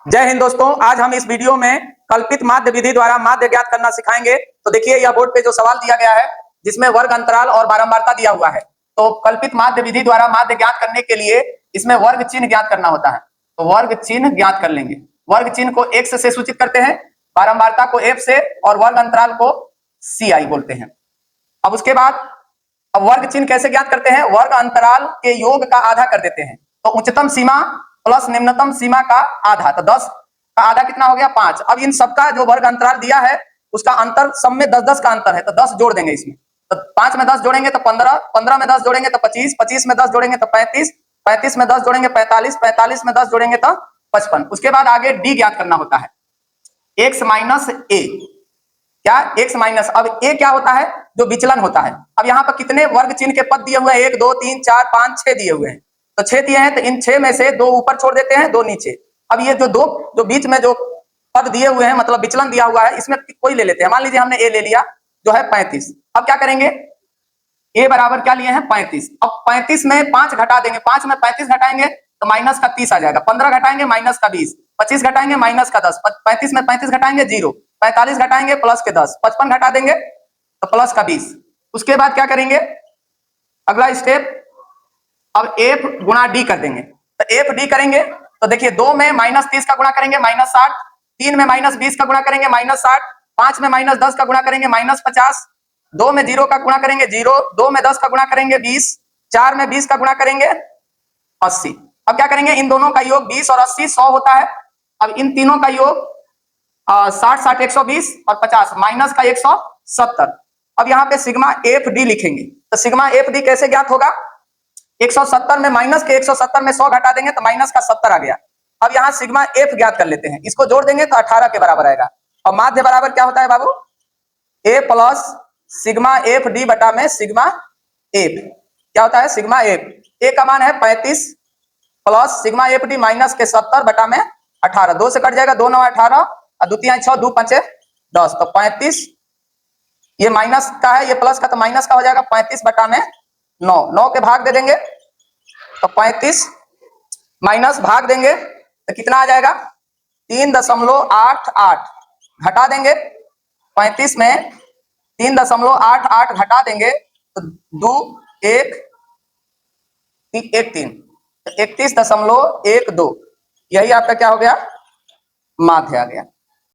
जय हिंद दोस्तों, आज हम इस वीडियो में कल्पित माध्य विधि द्वारा माध्य ज्ञात करना सिखाएंगे। तो देखिए यह बोर्ड पे जो सवाल दिया गया है जिसमें वर्ग अंतराल और बारंबारता दिया हुआ है। तो कल्पित माध्य विधि द्वारा माध्य ज्ञात करने के लिए इसमें वर्ग चिन्ह ज्ञात करना होता है। तो वर्ग चिन्ह ज्ञात कर लेंगे। वर्ग चिन्ह को x से सूचित करते हैं, बारंबारता को f से और वर्ग अंतराल को ci बोलते हैं। अब उसके बाद अब वर्ग चिन्ह कैसे ज्ञात करते हैं? वर्ग अंतराल के योग का आधा कर देते हैं। तो उच्चतम सीमा प्लस निम्नतम सीमा का आधा, तो 10 का आधा कितना हो गया? 5। अब इन सबका जो वर्ग अंतराल दिया है उसका अंतर सब में 10-10 का अंतर है, तो 10 जोड़ देंगे इसमें। तो 5 में 10 जोड़ेंगे तो 15, 15 में 10 जोड़ेंगे तो 25, 25 में 10 जोड़ेंगे तो 35, 35 में 10 जोड़ेंगे 45, 45 में 10 जोड़ेंगे तो 55। उसके बाद आगे डी ज्ञात करना होता है, x माइनस ए। क्या? x माइनस, अब a क्या होता है? जो विचलन होता है। अब यहाँ पर कितने वर्ग चिन्ह के पद दिए हुए हैं? 1 2 3 4 5 6 दिए हुए हैं। तो 6 दिए हैं, तो इन 6 में से 2 ऊपर छोड़ देते हैं, 2 नीचे। अब ये जो बीच में जो पद दिए हुए हैं, मतलब विचलन दिया हुआ है, इसमें कोई ले लेते हैं। मान लीजिए हमने a ले लिया जो है 35। अब क्या करेंगे? a बराबर क्या लिए हैं? 35। अब 35 में 5 घटा देंगे, 5 में 35 घटाएंगे तो माइनस का 30 आ जाएगा। 15 घटाएंगे माइनस का 20, 25 घटाएंगे माइनस का 10, 35 में 35 घटाएंगे 0, 45 घटाएंगे प्लस के 10, 55 घटा देंगे तो प्लस का 20। उसके बाद क्या करेंगे? अगला स्टेप, अब f गुणा d कर देंगे। तो f d करेंगे तो देखिए 2 में माइनस 30 का गुणा करेंगे माइनस 60, 3 में माइनस 20 का गुणा करेंगे माइनस 60, 5 में माइनस 10 का गुणा करेंगे माइनस 50, 2 में 0 का गुणा करेंगे 0, 2 में 10 का गुणा करेंगे 20, 4 में 20 का गुणा करेंगे 80। अब क्या करेंगे? इन दोनों का योग 20 और 80 100 होता है। अब इन तीनों का योग 60 60 120 और 50 माइनस का 170। अब यहाँ पे सिग्मा एफ डी लिखेंगे। तो सिग्मा एफ डी कैसे ज्ञात होगा? 170 में माइनस के 170 में 100 घटा देंगे तो माइनस का 70 आ गया। अब यहाँ सिग्मा एफ ज्ञात कर लेते हैं, इसको जोड़ देंगे तो 18 के बराबर आएगा। और माध्य बराबर क्या होता है बाबू? ए प्लस सिग्मा एफ डी बटा में सिग्मा एफ। क्या होता है? Sigma F. ए का मान है 35 plus sigma F D minus के 70 बटा में 18। 2 से कट जाएगा, 2 9 18 और 2 3 6, 2 5 10, तो 35। ये माइनस का है, ये प्लस का, तो माइनस का हो जाएगा 35 बटा में 9। 9 के भाग दे देंगे तो 35 माइनस भाग देंगे तो कितना आ जाएगा? 3.88। घटा देंगे 35 में 3.88 घटा देंगे तो 2 1 1 3, 31.12। यही आपका क्या हो गया? माध्य आ गया।